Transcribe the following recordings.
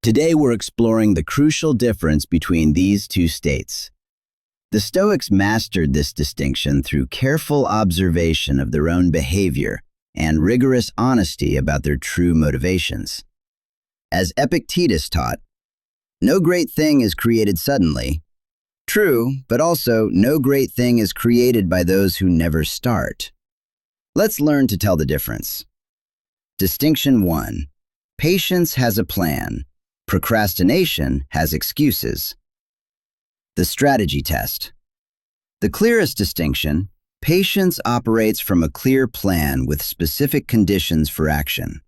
Today we're exploring the crucial difference between these two states. The Stoics mastered this distinction through careful observation of their own behavior and rigorous honesty about their true motivations. As Epictetus taught, no great thing is created suddenly. True, but also no great thing is created by those who never start. Let's learn to tell the difference. Distinction 1. Patience has a plan. Procrastination has excuses. The strategy test. The clearest distinction: patience operates from a clear plan with specific conditions for action.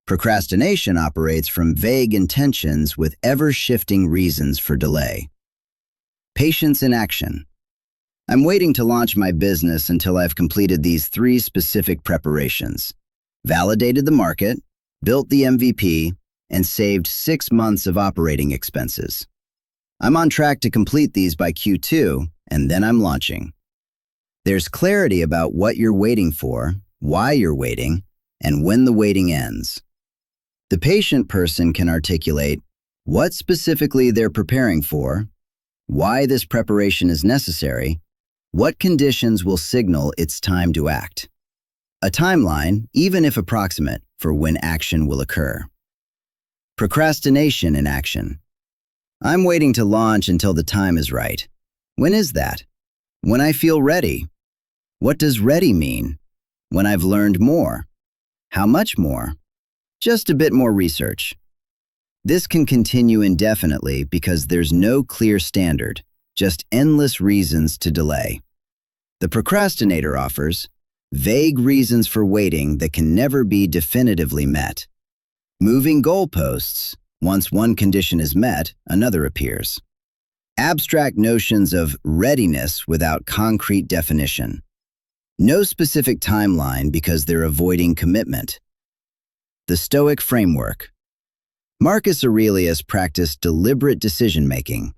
Procrastination operates from vague intentions with ever-shifting reasons for delay. Patience in action. I'm waiting to launch my business until I've completed these 3 specific preparations: validated the market, built the MVP, and saved 6 months of operating expenses. I'm on track to complete these by Q2, and then I'm launching. There's clarity about what you're waiting for, why you're waiting, and when the waiting ends. The patient person can articulate what specifically they're preparing for, why this preparation is necessary, what conditions will signal it's time to act. A timeline, even if approximate, for when action will occur. Procrastination in action. I'm waiting to launch until the time is right. When is that? When I feel ready. What does ready mean? When I've learned more. How much more? Just a bit more research. This can continue indefinitely because there's no clear standard, just endless reasons to delay. The procrastinator offers vague reasons for waiting that can never be definitively met. Moving goalposts. Once one condition is met, another appears. Abstract notions of readiness without concrete definition. No specific timeline because they're avoiding commitment. The Stoic framework. Marcus Aurelius practiced deliberate decision-making.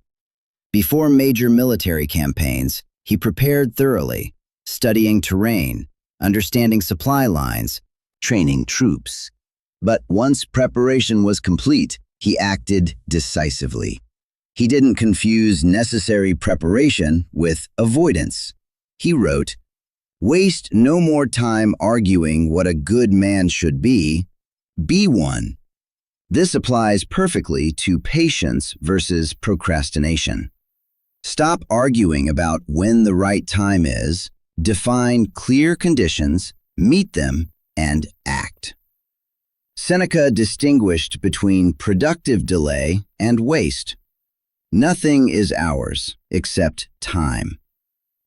Before major military campaigns, he prepared thoroughly, studying terrain, understanding supply lines, training troops. But once preparation was complete, he acted decisively. He didn't confuse necessary preparation with avoidance. He wrote, "Waste no more time arguing what a good man should be one." This applies perfectly to patience versus procrastination. Stop arguing about when the right time is, define clear conditions, meet them, and act. Seneca distinguished between productive delay and waste. Nothing is ours except time.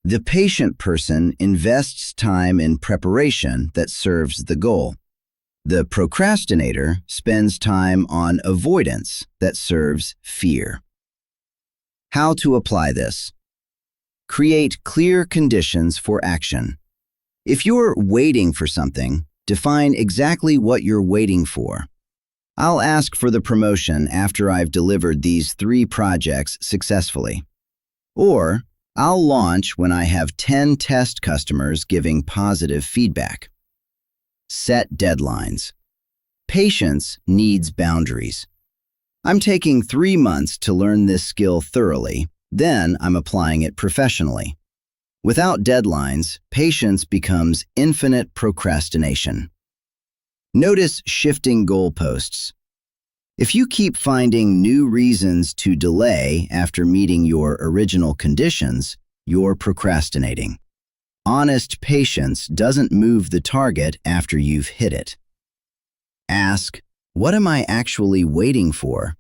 The patient person invests time in preparation that serves the goal. The procrastinator spends time on avoidance that serves fear. How to apply this? Create clear conditions for action. If you're waiting for something, define exactly what you're waiting for. I'll ask for the promotion after I've delivered these 3 projects successfully. Or, I'll launch when I have 10 test customers giving positive feedback. Set deadlines. Patience needs boundaries. I'm taking 3 months to learn this skill thoroughly, then I'm applying it professionally. Without deadlines, patience becomes infinite procrastination. Notice shifting goalposts. If you keep finding new reasons to delay after meeting your original conditions, you're procrastinating. Honest patience doesn't move the target after you've hit it. Ask, what am I actually waiting for?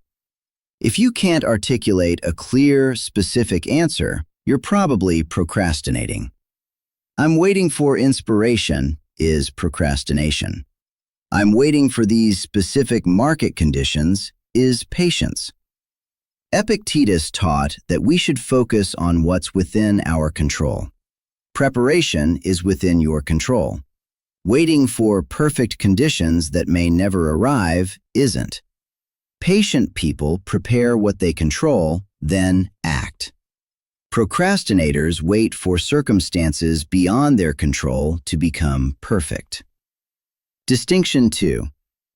If you can't articulate a clear, specific answer, you're probably procrastinating. I'm waiting for inspiration is procrastination. I'm waiting for these specific market conditions is patience. Epictetus taught that we should focus on what's within our control. Preparation is within your control. Waiting for perfect conditions that may never arrive isn't. Patient people prepare what they control, then act. Procrastinators wait for circumstances beyond their control to become perfect. Distinction 2.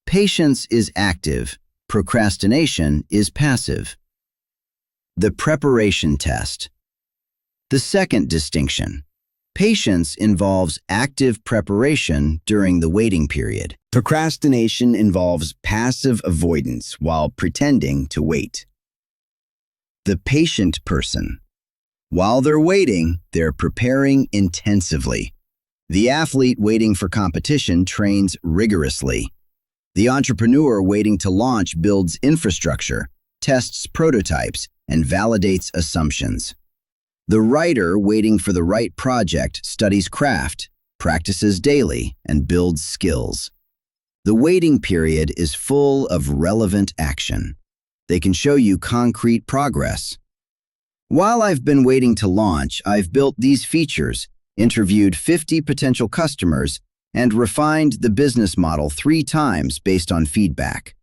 Patience is active, Procrastination is passive. The preparation test. The second distinction. Patience involves active preparation during the waiting period. Procrastination involves passive avoidance while pretending to wait. The patient person. While they're waiting, they're preparing intensively. The athlete waiting for competition trains rigorously. The entrepreneur waiting to launch builds infrastructure, tests prototypes, and validates assumptions. The writer waiting for the right project studies craft, practices daily, and builds skills. The waiting period is full of relevant action. They can show you concrete progress. While I've been waiting to launch, I've built these features, interviewed 50 potential customers, and refined the business model 3 times based on feedback.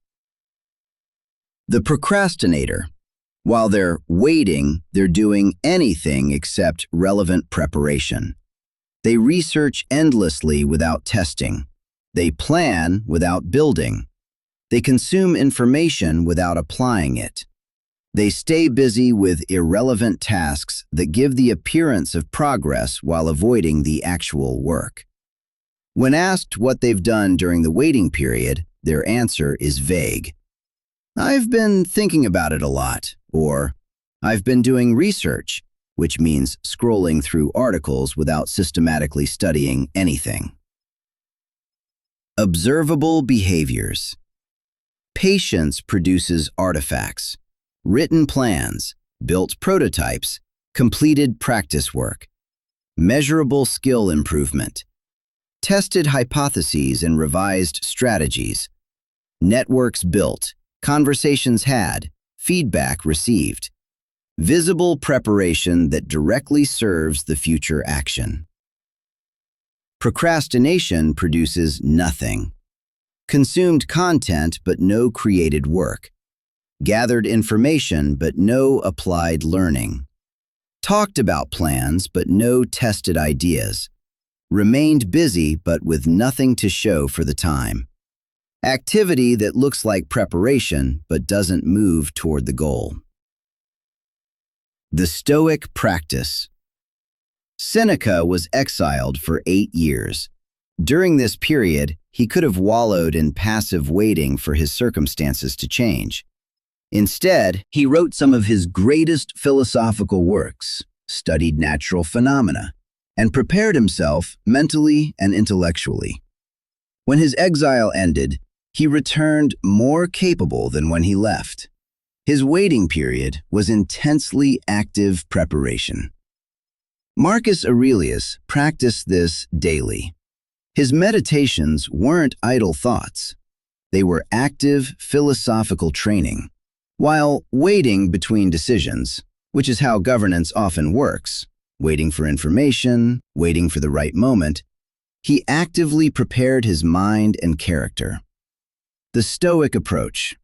The procrastinator. While they're waiting, they're doing anything except relevant preparation. They research endlessly without testing. They plan without building. They consume information without applying it. They stay busy with irrelevant tasks that give the appearance of progress while avoiding the actual work. When asked what they've done during the waiting period, their answer is vague. I've been thinking about it a lot, or I've been doing research, which means scrolling through articles without systematically studying anything. Observable behaviors. Patience produces artifacts, written plans, built prototypes, completed practice work, measurable skill improvement, tested hypotheses and revised strategies, networks built, conversations had, feedback received, visible preparation that directly serves the future action. Procrastination produces nothing. Consumed content but no created work. Gathered information but no applied learning. Talked about plans but no tested ideas. Remained busy but with nothing to show for the time. Activity that looks like preparation but doesn't move toward the goal. The Stoic practice. Seneca was exiled for 8 years. During this period, he could have wallowed in passive waiting for his circumstances to change. Instead, he wrote some of his greatest philosophical works, studied natural phenomena, and prepared himself mentally and intellectually. When his exile ended, he returned more capable than when he left. His waiting period was intensely active preparation. Marcus Aurelius practiced this daily. His meditations weren't idle thoughts. They were active philosophical training. While waiting between decisions, which is how governance often works, waiting for information, waiting for the right moment, he actively prepared his mind and character. The Stoic approach.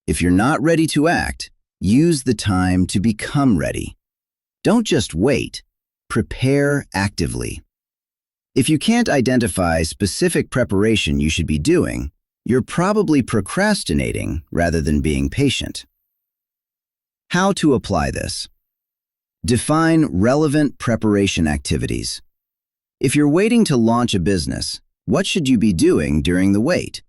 If you're not ready to act, use the time to become ready. Don't just wait, prepare actively. If you can't identify specific preparation you should be doing, you're probably procrastinating rather than being patient. How to apply this? Define relevant preparation activities. If you're waiting to launch a business, what should you be doing during the wait?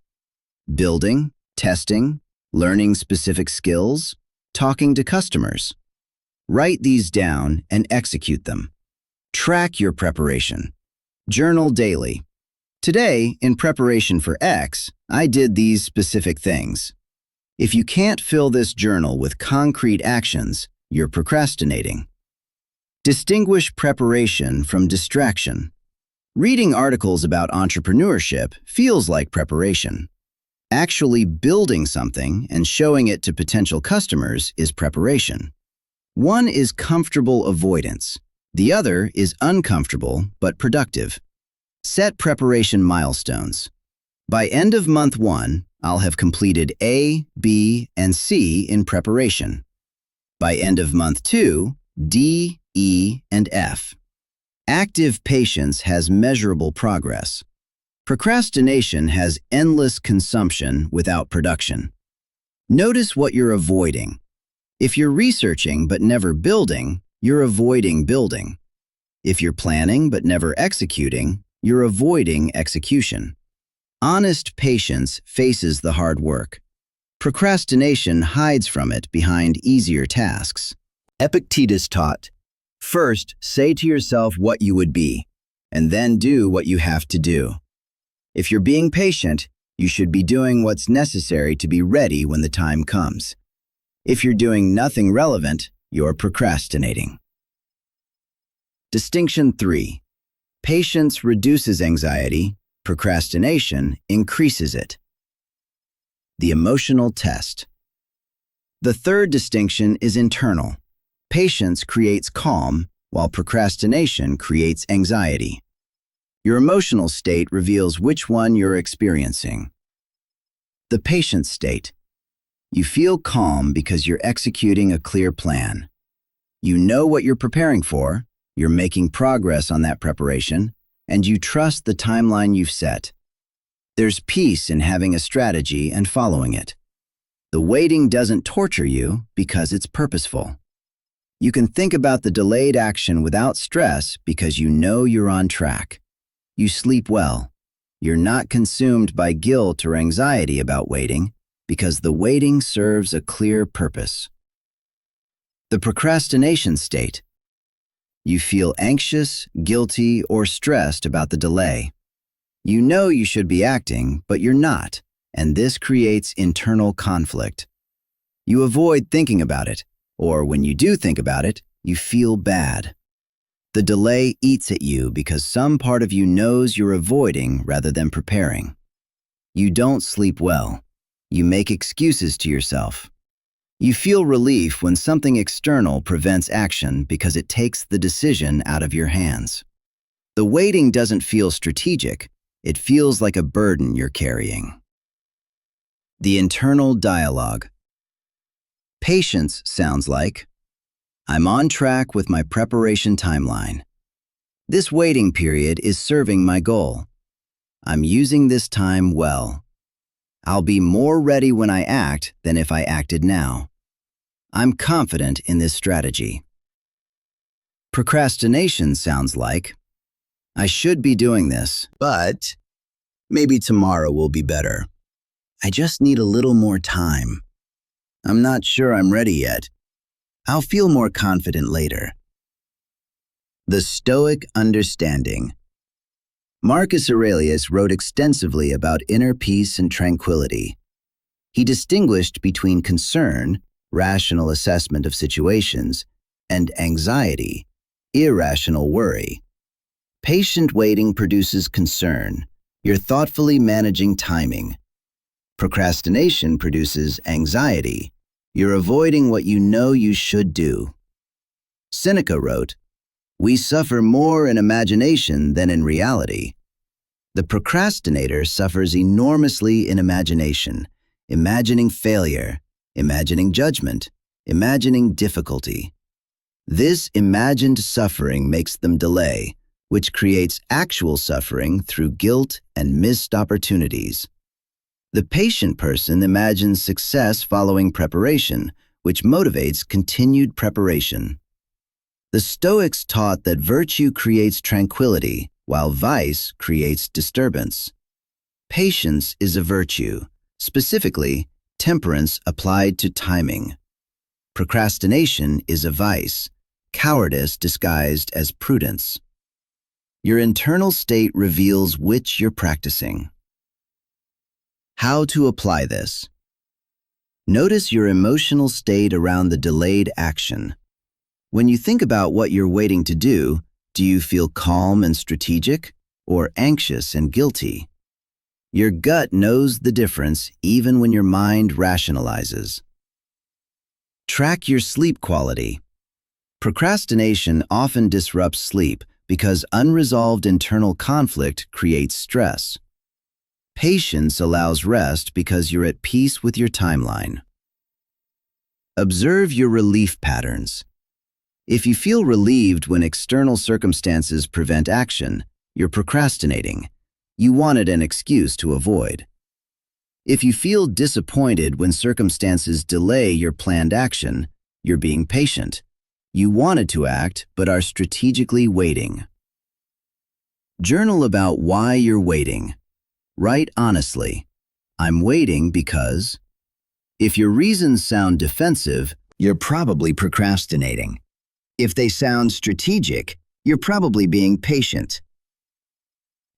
Building, testing, learning specific skills, talking to customers. Write these down and execute them. Track your preparation. Journal daily. Today, in preparation for X, I did these specific things. If you can't fill this journal with concrete actions, you're procrastinating. Distinguish preparation from distraction. Reading articles about entrepreneurship feels like preparation. Actually building something and showing it to potential customers is preparation. One is comfortable avoidance. The other is uncomfortable but productive. Set preparation milestones. By end of month 1, I'll have completed A, B, and C in preparation. By end of month 2, D, E, and F. Active patience has measurable progress. Procrastination has endless consumption without production. Notice what you're avoiding. If you're researching but never building, you're avoiding building. If you're planning but never executing, you're avoiding execution. Honest patience faces the hard work. Procrastination hides from it behind easier tasks. Epictetus taught, first, say to yourself what you would be, and then do what you have to do. If you're being patient, you should be doing what's necessary to be ready when the time comes. If you're doing nothing relevant, you're procrastinating. Distinction 3. Patience reduces anxiety, procrastination increases it. The emotional test. The third distinction is internal. Patience creates calm, while procrastination creates anxiety. Your emotional state reveals which one you're experiencing. The patient state. You feel calm because you're executing a clear plan. You know what you're preparing for, you're making progress on that preparation, and you trust the timeline you've set. There's peace in having a strategy and following it. The waiting doesn't torture you because it's purposeful. You can think about the delayed action without stress because you know you're on track. You sleep well. You're not consumed by guilt or anxiety about waiting because the waiting serves a clear purpose. The procrastination state. You feel anxious, guilty, or stressed about the delay. You know you should be acting, but you're not, and this creates internal conflict. You avoid thinking about it, or when you do think about it, you feel bad. The delay eats at you because some part of you knows you're avoiding rather than preparing. You don't sleep well. You make excuses to yourself. You feel relief when something external prevents action because it takes the decision out of your hands. The waiting doesn't feel strategic. It feels like a burden you're carrying. The internal dialogue. Patience sounds like, I'm on track with my preparation timeline. This waiting period is serving my goal. I'm using this time well. I'll be more ready when I act than if I acted now. I'm confident in this strategy. Procrastination sounds like, I should be doing this, but maybe tomorrow will be better. I just need a little more time. I'm not sure I'm ready yet. I'll feel more confident later. The Stoic understanding. Marcus Aurelius wrote extensively about inner peace and tranquility. He distinguished between concern, rational assessment of situations, and anxiety, irrational worry. Patient waiting produces concern. You're thoughtfully managing timing. Procrastination produces anxiety. You're avoiding what you know you should do. Seneca wrote, "We suffer more in imagination than in reality." The procrastinator suffers enormously in imagination, imagining failure, imagining judgment, imagining difficulty. This imagined suffering makes them delay, which creates actual suffering through guilt and missed opportunities. The patient person imagines success following preparation, which motivates continued preparation. The Stoics taught that virtue creates tranquility, while vice creates disturbance. Patience is a virtue, specifically, temperance applied to timing. Procrastination is a vice, cowardice disguised as prudence. Your internal state reveals which you're practicing. How to apply this. Notice your emotional state around the delayed action. When you think about what you're waiting to do you feel calm and strategic, or anxious and guilty? Your gut knows the difference even when your mind rationalizes. Track your sleep quality. Procrastination often disrupts sleep because unresolved internal conflict creates stress. Patience allows rest because you're at peace with your timeline. Observe your relief patterns. If you feel relieved when external circumstances prevent action, you're procrastinating. You wanted an excuse to avoid. If you feel disappointed when circumstances delay your planned action, you're being patient. You wanted to act, but are strategically waiting. Journal about why you're waiting. Write honestly. I'm waiting because. If your reasons sound defensive, you're probably procrastinating. If they sound strategic, you're probably being patient.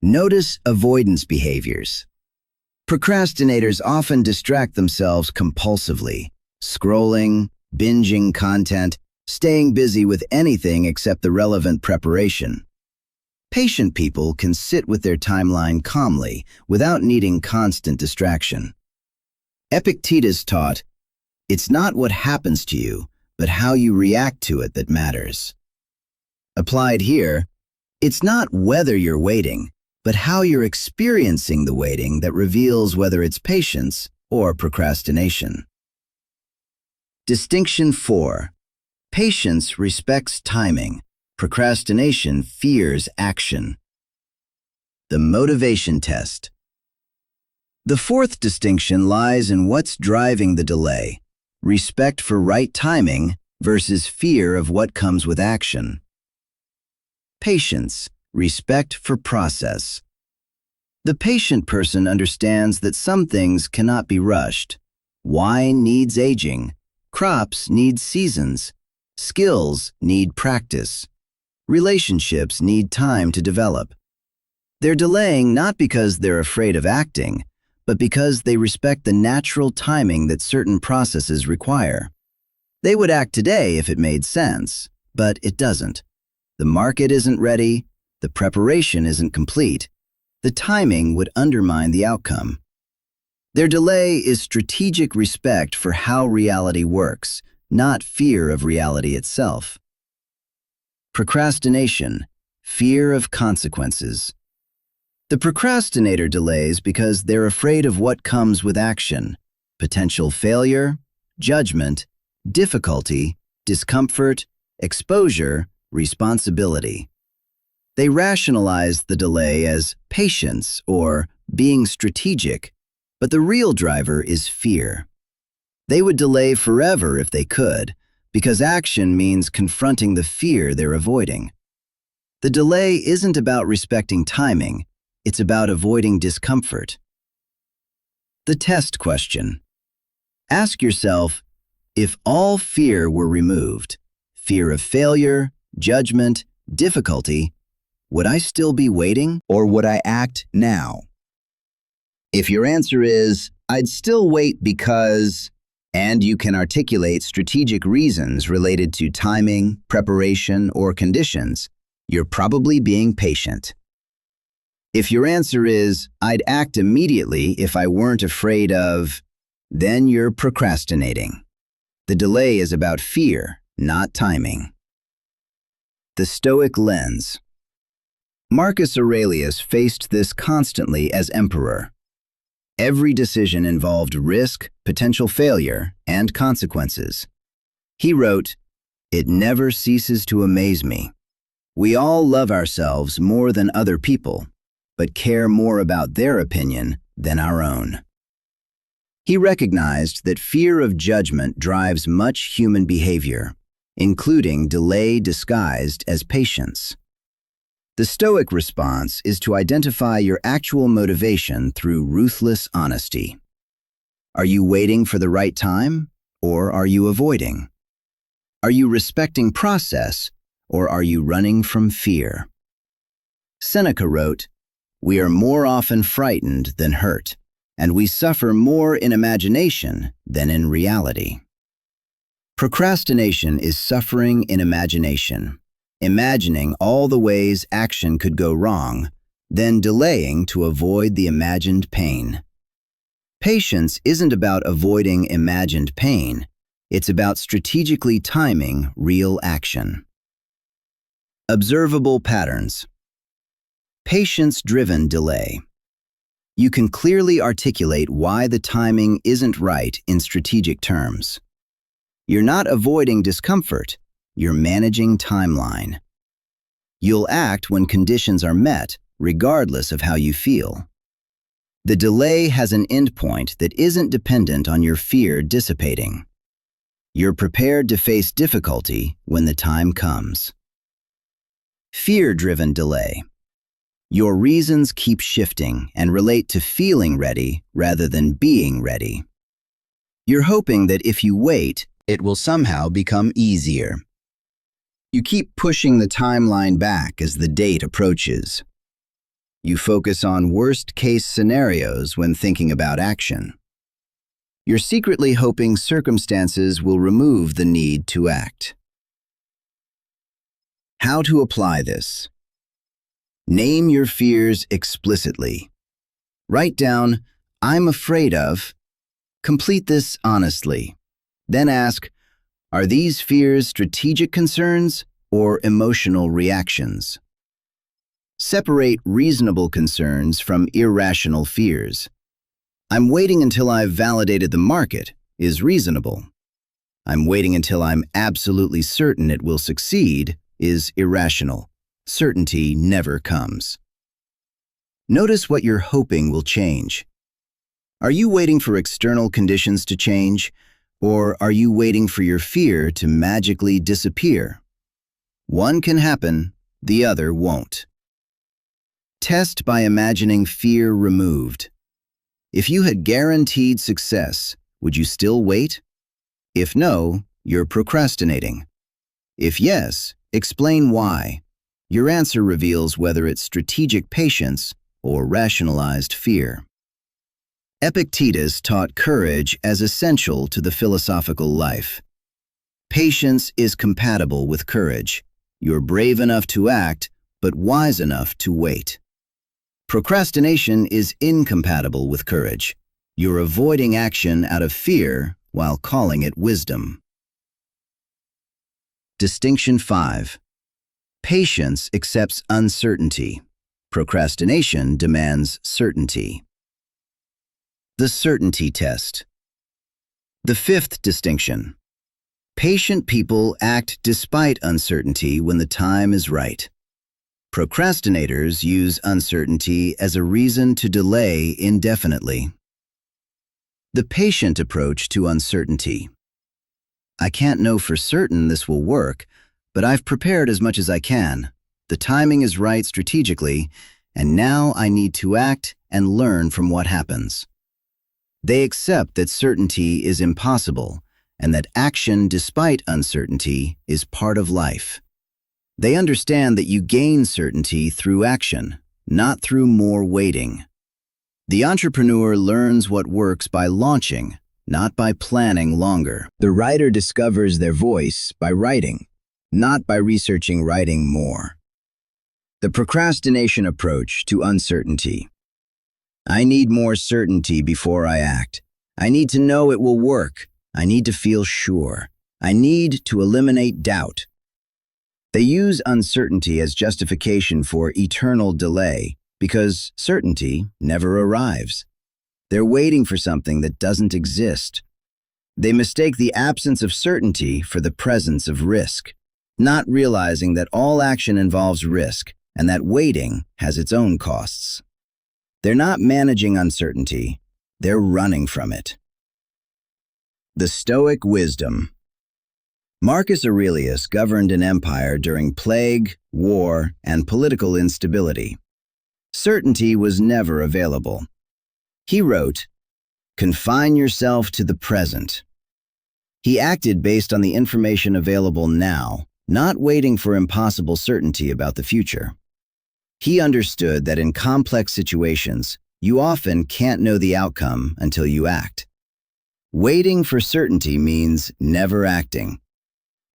Notice avoidance behaviors. Procrastinators often distract themselves compulsively, scrolling, binging content, staying busy with anything except the relevant preparation. Patient people can sit with their timeline calmly without needing constant distraction. Epictetus taught, "It's not what happens to you, but how you react to it that matters." Applied here, it's not whether you're waiting, but how you're experiencing the waiting that reveals whether it's patience or procrastination. Distinction 4. Patience respects timing. Procrastination fears action. The motivation test. The fourth distinction lies in what's driving the delay: respect for right timing versus fear of what comes with action. Patience, respect for process. The patient person understands that some things cannot be rushed. Wine needs aging. Crops need seasons. Skills need practice. Relationships need time to develop. They're delaying not because they're afraid of acting, but because they respect the natural timing that certain processes require. They would act today if it made sense, but it doesn't. The market isn't ready. The preparation isn't complete. The timing would undermine the outcome. Their delay is strategic respect for how reality works, not fear of reality itself. Procrastination, fear of consequences. The procrastinator delays because they're afraid of what comes with action: potential failure, judgment, difficulty, discomfort, exposure, responsibility. They rationalize the delay as patience or being strategic, but the real driver is fear. They would delay forever if they could, because action means confronting the fear they're avoiding. The delay isn't about respecting timing, it's about avoiding discomfort. The test question. Ask yourself, if all fear were removed, fear of failure, judgment, difficulty, would I still be waiting, or would I act now? If your answer is, I'd still wait because, and you can articulate strategic reasons related to timing, preparation, or conditions, you're probably being patient. If your answer is, I'd act immediately if I weren't afraid of, then you're procrastinating. The delay is about fear, not timing. The Stoic lens. Marcus Aurelius faced this constantly as emperor. Every decision involved risk, potential failure, and consequences. He wrote, "It never ceases to amaze me. We all love ourselves more than other people, but care more about their opinion than our own." He recognized that fear of judgment drives much human behavior, including delay disguised as patience. The Stoic response is to identify your actual motivation through ruthless honesty. Are you waiting for the right time, or are you avoiding? Are you respecting process, or are you running from fear? Seneca wrote, "We are more often frightened than hurt, and we suffer more in imagination than in reality." Procrastination is suffering in imagination, imagining all the ways action could go wrong, then delaying to avoid the imagined pain. Patience isn't about avoiding imagined pain, it's about strategically timing real action. Observable patterns. Patience-driven delay. You can clearly articulate why the timing isn't right in strategic terms. You're not avoiding discomfort, you're managing timeline. You'll act when conditions are met, regardless of how you feel. The delay has an endpoint that isn't dependent on your fear dissipating. You're prepared to face difficulty when the time comes. Fear-driven delay. Your reasons keep shifting and relate to feeling ready rather than being ready. You're hoping that if you wait, it will somehow become easier. You keep pushing the timeline back as the date approaches. You focus on worst-case scenarios when thinking about action. You're secretly hoping circumstances will remove the need to act. How to apply this? Name your fears explicitly. Write down, "I'm afraid of." Complete this honestly. Then ask, are these fears strategic concerns or emotional reactions? Separate reasonable concerns from irrational fears. "I'm waiting until I've validated the market" is reasonable. "I'm waiting until I'm absolutely certain it will succeed" is irrational. Certainty never comes. Notice what you're hoping will change. Are you waiting for external conditions to change, or are you waiting for your fear to magically disappear? One can happen, the other won't. Test by imagining fear removed. If you had guaranteed success, would you still wait? If no, you're procrastinating. If yes, explain why. Your answer reveals whether it's strategic patience or rationalized fear. Epictetus taught courage as essential to the philosophical life. Patience is compatible with courage. You're brave enough to act, but wise enough to wait. Procrastination is incompatible with courage. You're avoiding action out of fear while calling it wisdom. Distinction 5. Patience accepts uncertainty. Procrastination demands certainty. The certainty test. The fifth distinction. Patient people act despite uncertainty when the time is right. Procrastinators use uncertainty as a reason to delay indefinitely. The patient approach to uncertainty. I can't know for certain this will work, but I've prepared as much as I can. The timing is right strategically, and now I need to act and learn from what happens. They accept that certainty is impossible and that action despite uncertainty is part of life. They understand that you gain certainty through action, not through more waiting. The entrepreneur learns what works by launching, not by planning longer. The writer discovers their voice by writing, not by researching writing more. The procrastination approach to uncertainty. I need more certainty before I act. I need to know it will work. I need to feel sure. I need to eliminate doubt. They use uncertainty as justification for eternal delay because certainty never arrives. They're waiting for something that doesn't exist. They mistake the absence of certainty for the presence of risk, not realizing that all action involves risk and that waiting has its own costs. They're not managing uncertainty, they're running from it. The Stoic wisdom. Marcus Aurelius governed an empire during plague, war, and political instability. Certainty was never available. He wrote, "Confine yourself to the present." He acted based on the information available now, not waiting for impossible certainty about the future. He understood that in complex situations, you often can't know the outcome until you act. Waiting for certainty means never acting.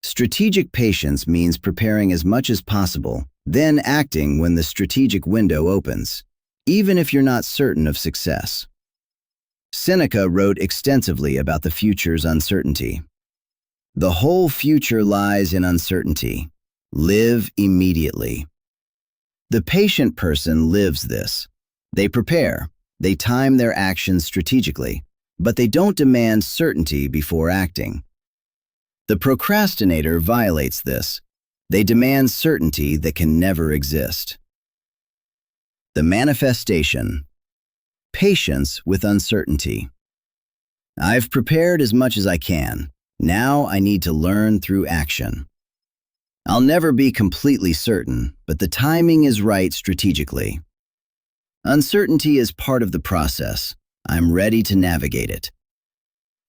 Strategic patience means preparing as much as possible, then acting when the strategic window opens, even if you're not certain of success. Seneca wrote extensively about the future's uncertainty. The whole future lies in uncertainty. Live immediately. The patient person lives this. They prepare, they time their actions strategically, but they don't demand certainty before acting. The procrastinator violates this. They demand certainty that can never exist. The manifestation. Patience with uncertainty. I've prepared as much as I can. Now I need to learn through action. I'll never be completely certain, but the timing is right strategically. Uncertainty is part of the process. I'm ready to navigate it.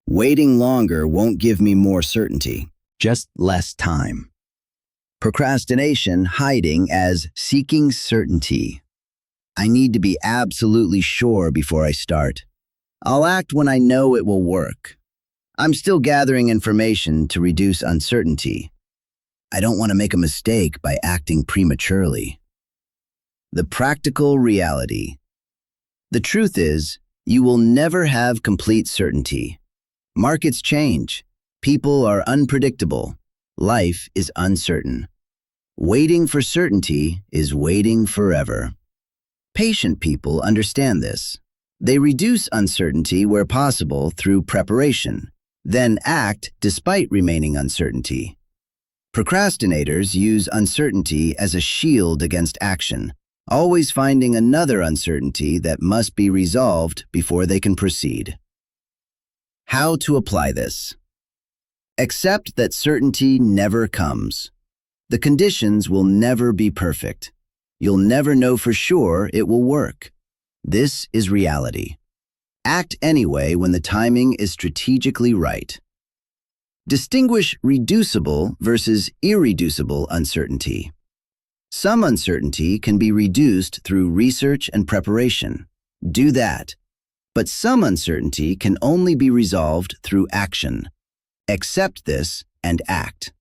Waiting longer won't give me more certainty, just less time. Procrastination hiding as seeking certainty. I need to be absolutely sure before I start. I'll act when I know it will work. I'm still gathering information to reduce uncertainty. I don't want to make a mistake by acting prematurely. The practical reality. The truth is, you will never have complete certainty. Markets change. People are unpredictable. Life is uncertain. Waiting for certainty is waiting forever. Patient people understand this. They reduce uncertainty where possible through preparation, then act despite remaining uncertainty. Procrastinators use uncertainty as a shield against action, always finding another uncertainty that must be resolved before they can proceed. How to apply this? Accept that certainty never comes. The conditions will never be perfect. You'll never know for sure it will work. This is reality. Act anyway when the timing is strategically right. Distinguish reducible versus irreducible uncertainty. Some uncertainty can be reduced through research and preparation. Do that. But some uncertainty can only be resolved through action. Accept this and act.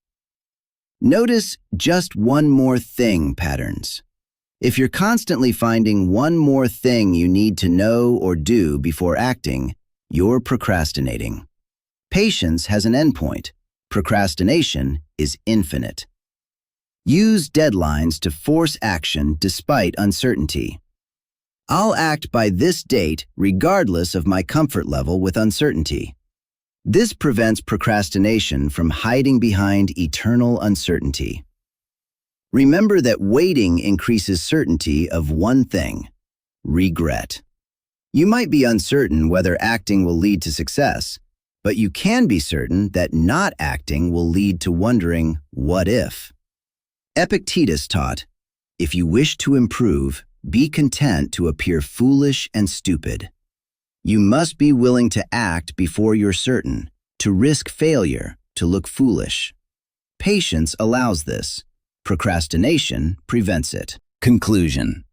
Notice just one more thing patterns. If you're constantly finding one more thing you need to know or do before acting, you're procrastinating. Patience has an endpoint. Procrastination is infinite. Use deadlines to force action despite uncertainty. I'll act by this date regardless of my comfort level with uncertainty. This prevents procrastination from hiding behind eternal uncertainty. Remember that waiting increases certainty of one thing: regret. You might be uncertain whether acting will lead to success, but you can be certain that not acting will lead to wondering, what if? Epictetus taught, if you wish to improve, be content to appear foolish and stupid. You must be willing to act before you're certain, to risk failure, to look foolish. Patience allows this. Procrastination prevents it. Conclusion.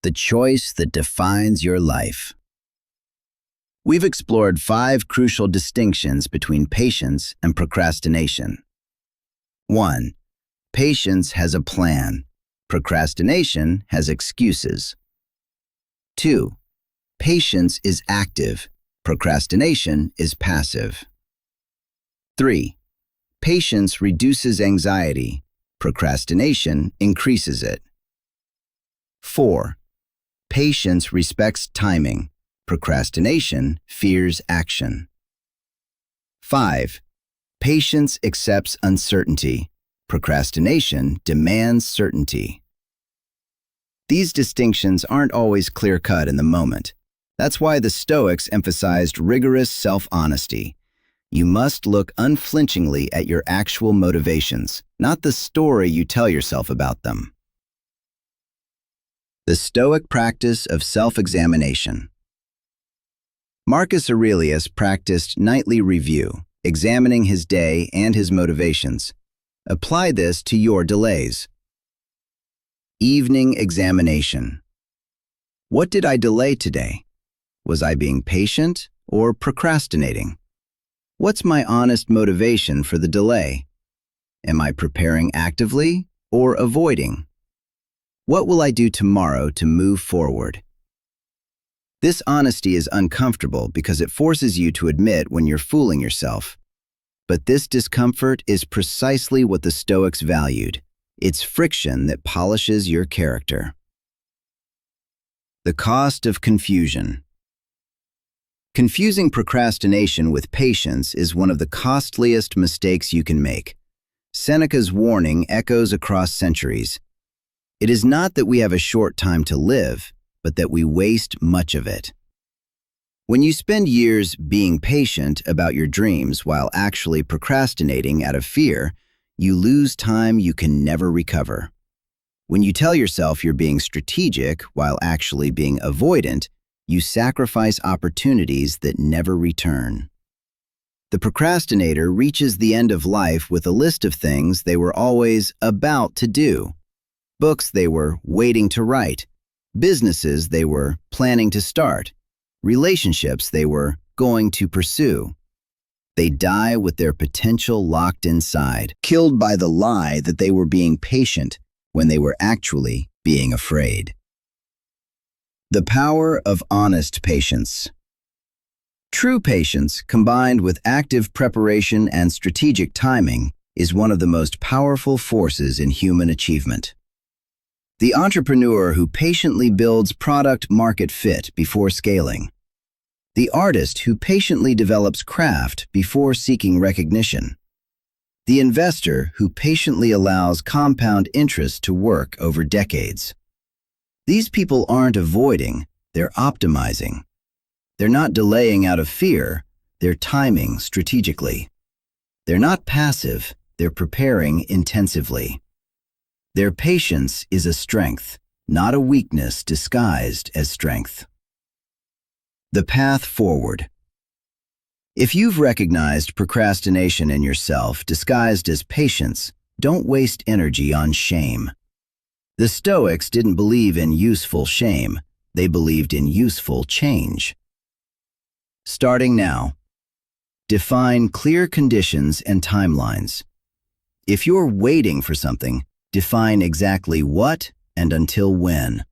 The choice that defines your life. We've explored 5 crucial distinctions between patience and procrastination. 1. Patience has a plan. Procrastination has excuses. 2. Patience is active. Procrastination is passive. 3. Patience reduces anxiety. Procrastination increases it. 4. Patience respects timing. Procrastination fears action. 5. Patience accepts uncertainty. Procrastination demands certainty. These distinctions aren't always clear-cut in the moment. That's why the Stoics emphasized rigorous self-honesty. You must look unflinchingly at your actual motivations, not the story you tell yourself about them. The Stoic practice of self-examination. Marcus Aurelius practiced nightly review, examining his day and his motivations. Apply this to your delays. Evening examination. What did I delay today? Was I being patient or procrastinating? What's my honest motivation for the delay? Am I preparing actively or avoiding? What will I do tomorrow to move forward? This honesty is uncomfortable because it forces you to admit when you're fooling yourself. But this discomfort is precisely what the Stoics valued. It's friction that polishes your character. The cost of confusion. Confusing procrastination with patience is one of the costliest mistakes you can make. Seneca's warning echoes across centuries. It is not that we have a short time to live, but that we waste much of it. When you spend years being patient about your dreams while actually procrastinating out of fear, you lose time you can never recover. When you tell yourself you're being strategic while actually being avoidant, you sacrifice opportunities that never return. The procrastinator reaches the end of life with a list of things they were always about to do. Books they were waiting to write, businesses they were planning to start, relationships they were going to pursue. They die with their potential locked inside, killed by the lie that they were being patient when they were actually being afraid. The power of honest patience. True patience, combined with active preparation and strategic timing, is one of the most powerful forces in human achievement. The entrepreneur who patiently builds product-market fit before scaling. The artist who patiently develops craft before seeking recognition. The investor who patiently allows compound interest to work over decades. These people aren't avoiding, they're optimizing. They're not delaying out of fear, they're timing strategically. They're not passive, they're preparing intensively. Their patience is a strength, not a weakness disguised as strength. The path forward. If you've recognized procrastination in yourself disguised as patience, don't waste energy on shame. The Stoics didn't believe in useful shame, they believed in useful change. Starting now. Define clear conditions and timelines. If you're waiting for something, define exactly what and until when.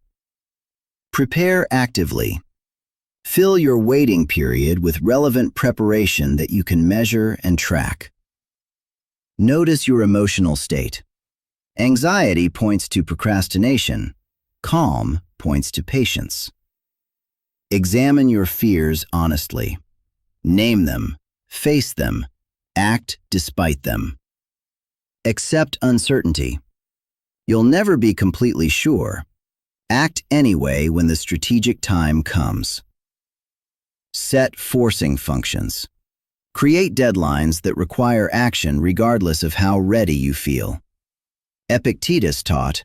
Prepare actively. Fill your waiting period with relevant preparation that you can measure and track. Notice your emotional state. Anxiety points to procrastination. Calm points to patience. Examine your fears honestly. Name them, face them, act despite them. Accept uncertainty. You'll never be completely sure. Act anyway when the strategic time comes. Set forcing functions. Create deadlines that require action regardless of how ready you feel. Epictetus taught,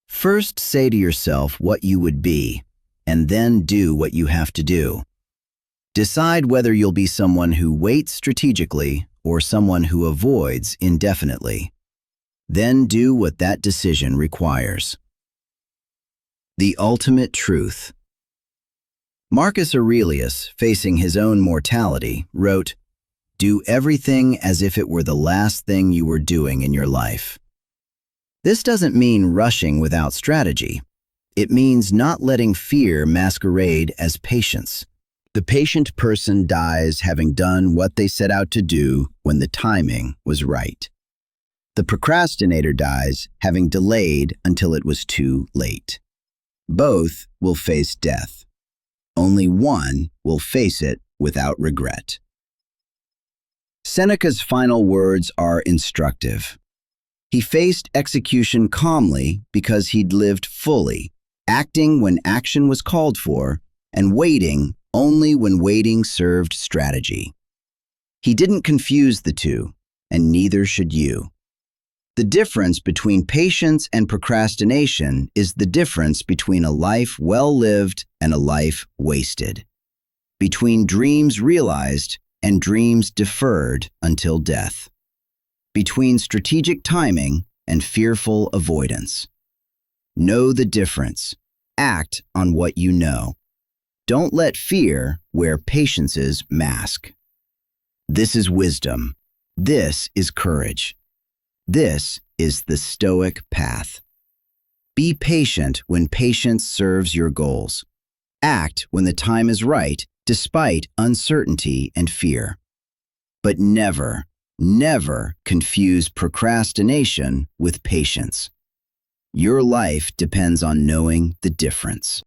first say to yourself what you would be, and then do what you have to do. Decide whether you'll be someone who waits strategically or someone who avoids indefinitely. Then do what that decision requires. The ultimate truth. Marcus Aurelius, facing his own mortality, wrote, "Do everything as if it were the last thing you were doing in your life." This doesn't mean rushing without strategy. It means not letting fear masquerade as patience. The patient person dies having done what they set out to do when the timing was right. The procrastinator dies having delayed until it was too late. Both will face death. Only one will face it without regret. Seneca's final words are instructive. He faced execution calmly because he'd lived fully, acting when action was called for, and waiting only when waiting served strategy. He didn't confuse the two, and neither should you. The difference between patience and procrastination is the difference between a life well lived and a life wasted, between dreams realized and dreams deferred until death, between strategic timing and fearful avoidance. Know the difference. Act on what you know. Don't let fear wear patience's mask. This is wisdom. This is courage. This is the Stoic path. Be patient when patience serves your goals. Act when the time is right, despite uncertainty and fear. But never, never confuse procrastination with patience. Your life depends on knowing the difference.